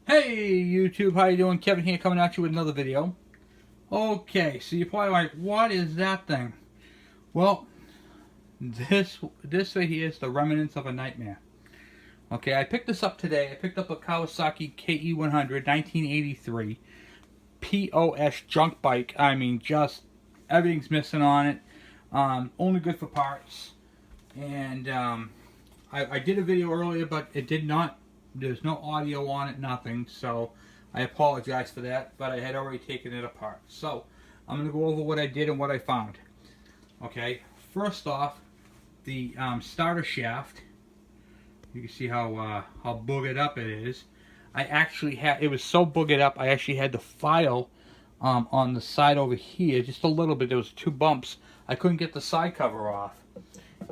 Hey YouTube, how you doing? Kevin here coming at you with another video. Okay, so you're probably like, what is that thing? Well, this right here is the remnants of a nightmare. Okay, I picked this up today. I picked up a Kawasaki KE100 1983 POS junk bike. I mean, just everything's missing on it. Only good for parts. And I did a video earlier, but it did not. There's no audio on it, nothing. So I apologize for that, but I had already taken it apart. So I'm going to go over what I did and what I found. Okay, first off, the starter shaft. You can see how boogered up it is. I actually had, it was so boogered up, I actually had the file on the side over here, just a little bit. There was 2 bumps. I couldn't get the side cover off.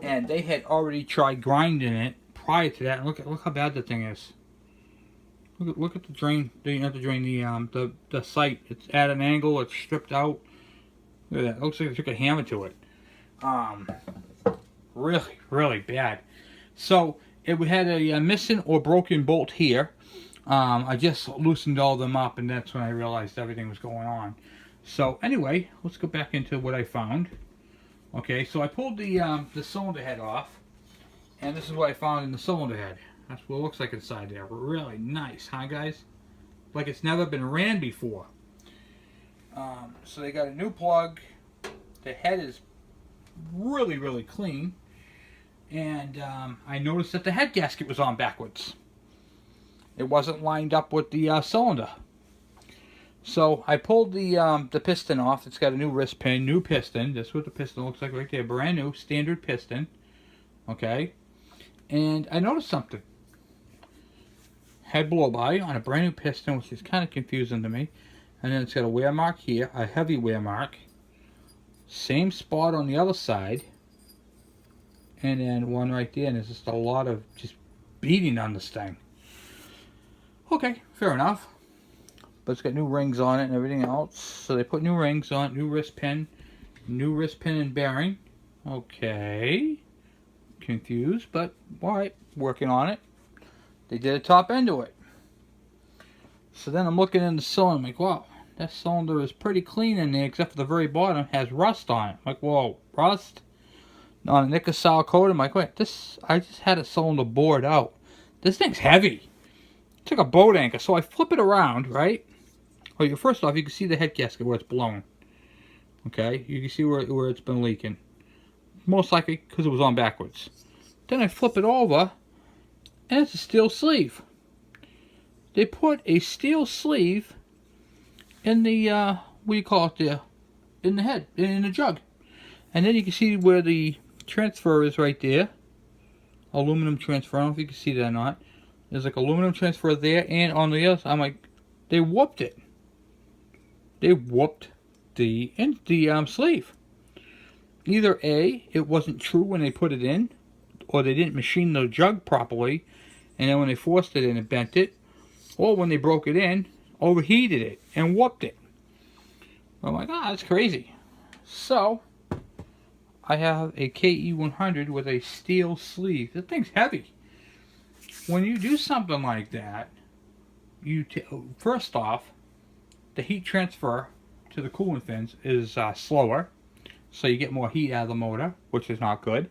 And they had already tried grinding it prior to that. And look how bad the thing is. Look at the drain. Not the drain. The sight. It's at an angle. It's stripped out. Look at that. It looks like they took a hammer to it. Really bad. So it had a missing or broken bolt here. I just loosened all of them up, and that's when I realized everything was going on. So anyway, let's go back into what I found. Okay, so I pulled the cylinder head off, and this is what I found in the cylinder head. That's what it looks like inside there. Really nice, huh, guys? Like it's never been ran before. So they got a new plug. The head is really clean, and I noticed that the head gasket was on backwards. It wasn't lined up with the cylinder. So I pulled the piston off. It's got a new wrist pin, new piston. This is what the piston looks like right there. Brand new, standard piston. Okay. And I noticed something. Head blow by on a brand new piston, which is kind of confusing to me. And then it's got a wear mark here, a heavy wear mark. Same spot on the other side. And then one right there. And there's just a lot of just beating on this thing. Okay, fair enough. But it's got new rings on it and everything else. So they put new rings on it, new wrist pin and bearing. Okay. Confused, but alright, working on it. They did a top end to it. So then I'm looking in the cylinder, I'm like, wow, that cylinder is pretty clean in there, except for the very bottom has rust on it. I'm like, whoa, rust? On a nickel solid coat. I'm like, wait, I just had a cylinder bored out. This thing's heavy. It's like a boat anchor. So I flip it around, right? Oh, first off, you can see the head gasket where it's blown. Okay, you can see where it's been leaking. Most likely because it was on backwards. Then I flip it over, and it's a steel sleeve. They put a steel sleeve in the, what do you call it there? In the head, in the jug. And then you can see where the transfer is right there. Aluminum transfer, I don't know if you can see that or not. There's like aluminum transfer there, and on the other side, I'm like, they whooped it. They whooped the sleeve. Either A, it wasn't true when they put it in, or they didn't machine the jug properly, and then when they forced it in, it bent it, or when they broke it in, overheated it and whooped it. I'm like, that's crazy. So I have a KE100 with a steel sleeve. That thing's heavy. When you do something like that, first off, the heat transfer to the coolant fins is slower, so you get more heat out of the motor, which is not good.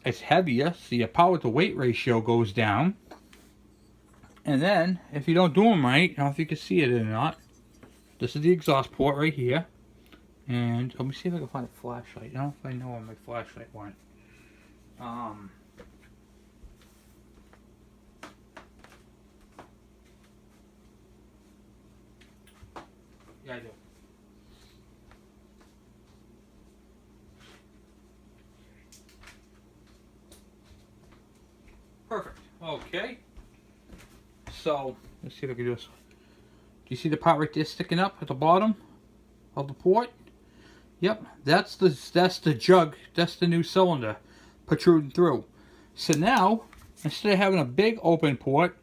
It's heavier, so your power to weight ratio goes down. And then, if you don't do them right, I don't know if you can see it or not, this is the exhaust port right here. And let me see if I can find a flashlight. I don't know if I know where my flashlight went. Yeah, I do. Perfect. Okay. So, let's see if I can do this. Do you see the part right there sticking up at the bottom of the port? Yep, that's the jug. That's the new cylinder protruding through. So now, instead of having a big open port,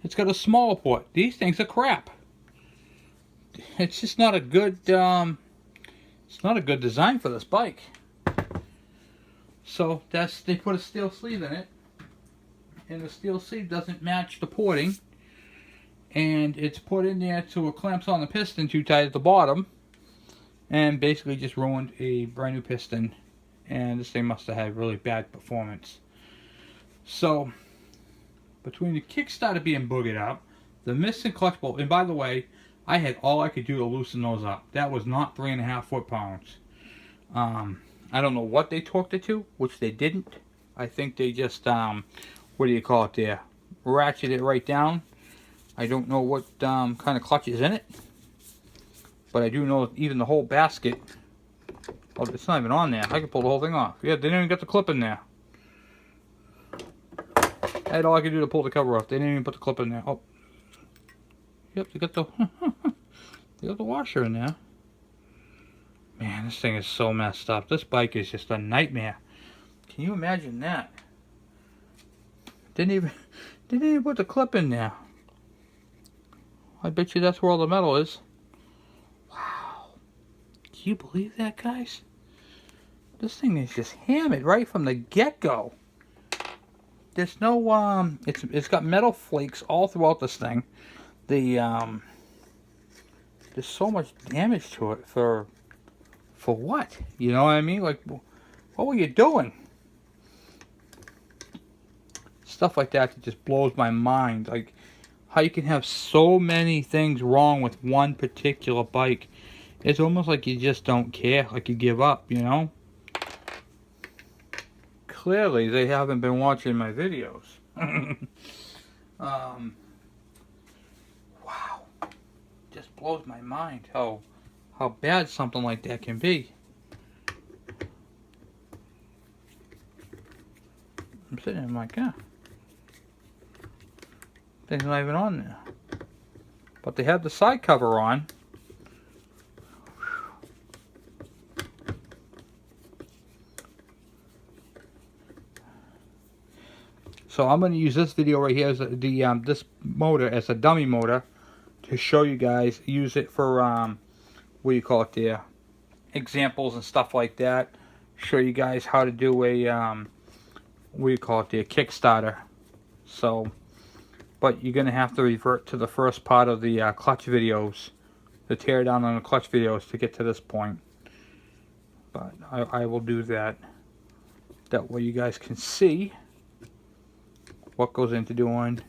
it's got a smaller port. These things are crap. It's just not a good. It's not a good design for this bike. So they put a steel sleeve in it, and the steel sleeve doesn't match the porting. and it's put in there so it clamps on the piston too tight at the bottom, and basically just ruined a brand new piston. And this thing must have had really bad performance. So between the Kickstarter being boogered up, the missing clutch bolt, and by the way, I had all I could do to loosen those up. That was not 3.5 foot-pounds. I don't know what they torqued it to, which they didn't. I think they just, what do you call it there? Ratcheted it right down. I don't know what kind of clutch is in it. But I do know even the whole basket. Oh, it's not even on there. I can pull the whole thing off. Yeah, they didn't even get the clip in there. I had all I could do to pull the cover off. They didn't even put the clip in there. Oh. Yep, they got the they got the washer in there. Man, this thing is so messed up. This bike is just a nightmare. Can you imagine that? Didn't even put the clip in there. I bet you that's where all the metal is. Wow. Can you believe that, guys? This thing is just hammered right from the get-go. There's no it's got metal flakes all throughout this thing. The there's so much damage to it for what? You know what I mean? Like, what were you doing? Stuff like that just blows my mind. Like, how you can have so many things wrong with one particular bike. It's almost like you just don't care. Like you give up, you know? Clearly, they haven't been watching my videos. Wow. Just blows my mind how bad something like that can be. I'm sitting in my car. Thing's not even on there. But they have the side cover on. So I'm going to use this video right here as this motor as a dummy motor to show you guys. Use it for what do you call it there? Examples and stuff like that. Show you guys how to do a what do you call it there? Kickstarter. So, but you're going to have to revert to the first part of the clutch videos, the tear down on the clutch videos to get to this point. But I will do that. That way you guys can see what goes into doing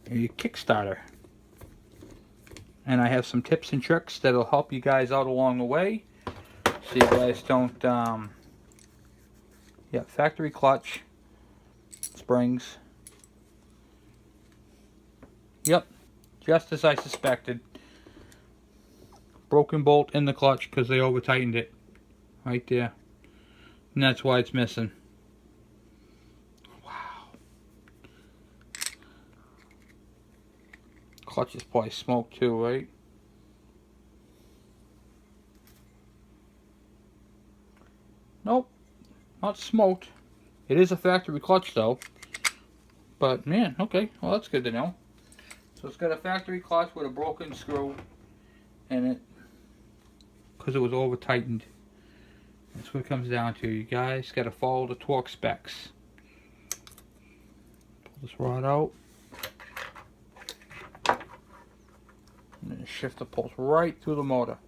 a Kickstarter. And I have some tips and tricks that'll help you guys out along the way, so you guys don't yeah, factory clutch springs. Yep, just as I suspected. Broken bolt in the clutch because they over tightened it right there, and that's why it's missing. Clutch is probably smoked too, right? Nope, not smoked. It is a factory clutch though. But man, okay, well that's good to know. So it's got a factory clutch with a broken screw in it because it was over tightened. That's what it comes down to. You guys got to follow the torque specs. Pull this rod out. And then the shifter pulls right through the motor.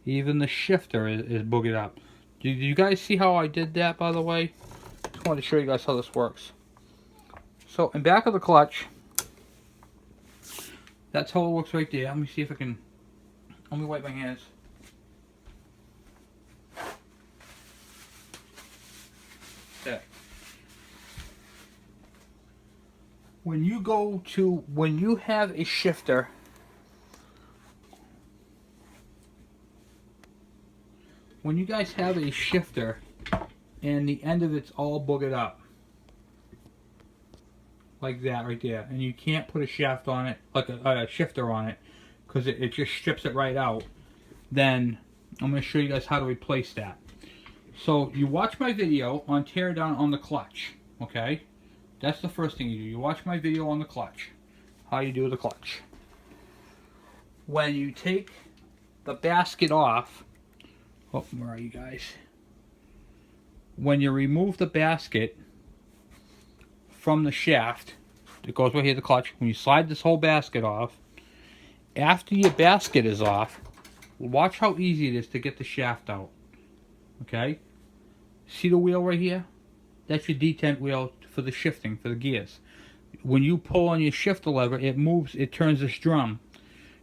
Even the shifter is boogered up. Do you guys see how I did that, by the way? Just wanted to show you guys how this works. So, in back of the clutch, that's how it looks right there. Let me see if I can, let me wipe my hands. There. When you have a shifter, when you guys have a shifter and the end of it's all boogered up like that right there, and you can't put a shaft on it, like a shifter on it, because it just strips it right out, then I'm going to show you guys how to replace that. So you watch my video on tear down on the clutch, okay? That's the first thing you do. You watch my video on the clutch. How you do the clutch. When you take the basket off, oh, where are you guys? When you remove the basket from the shaft, it goes right here, the clutch. When you slide this whole basket off, after your basket is off, watch how easy it is to get the shaft out. Okay? See the wheel right here? That's your detent wheel for the shifting, for the gears. When you pull on your shifter lever, it moves, it turns this drum.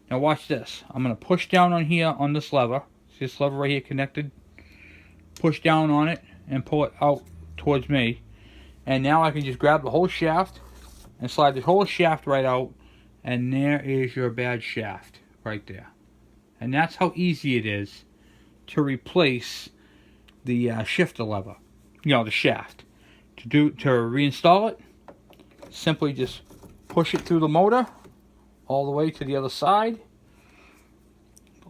Now watch this. I'm going to push down on here on this lever. See this lever right here connected? Push down on it and pull it out towards me. And now I can just grab the whole shaft and slide the whole shaft right out. And there is your bad shaft right there. And that's how easy it is to replace the shifter lever. You know, the shaft. To reinstall it, simply just push it through the motor all the way to the other side.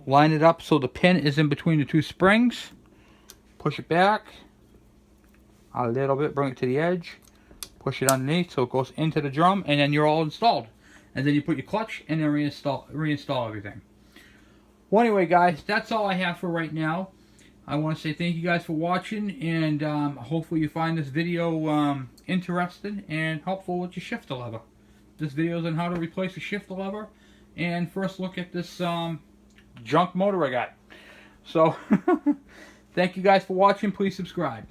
Line it up so the pin is in between the two springs. Push it back a little bit, bring it to the edge. Push it underneath so it goes into the drum, and then you're all installed. And then you put your clutch and then reinstall everything. Well, anyway, guys, that's all I have for right now. I want to say thank you guys for watching, and hopefully you find this video interesting and helpful with your shifter lever. This video is on how to replace a shifter lever, and first look at this junk motor I got. So, thank you guys for watching. Please subscribe.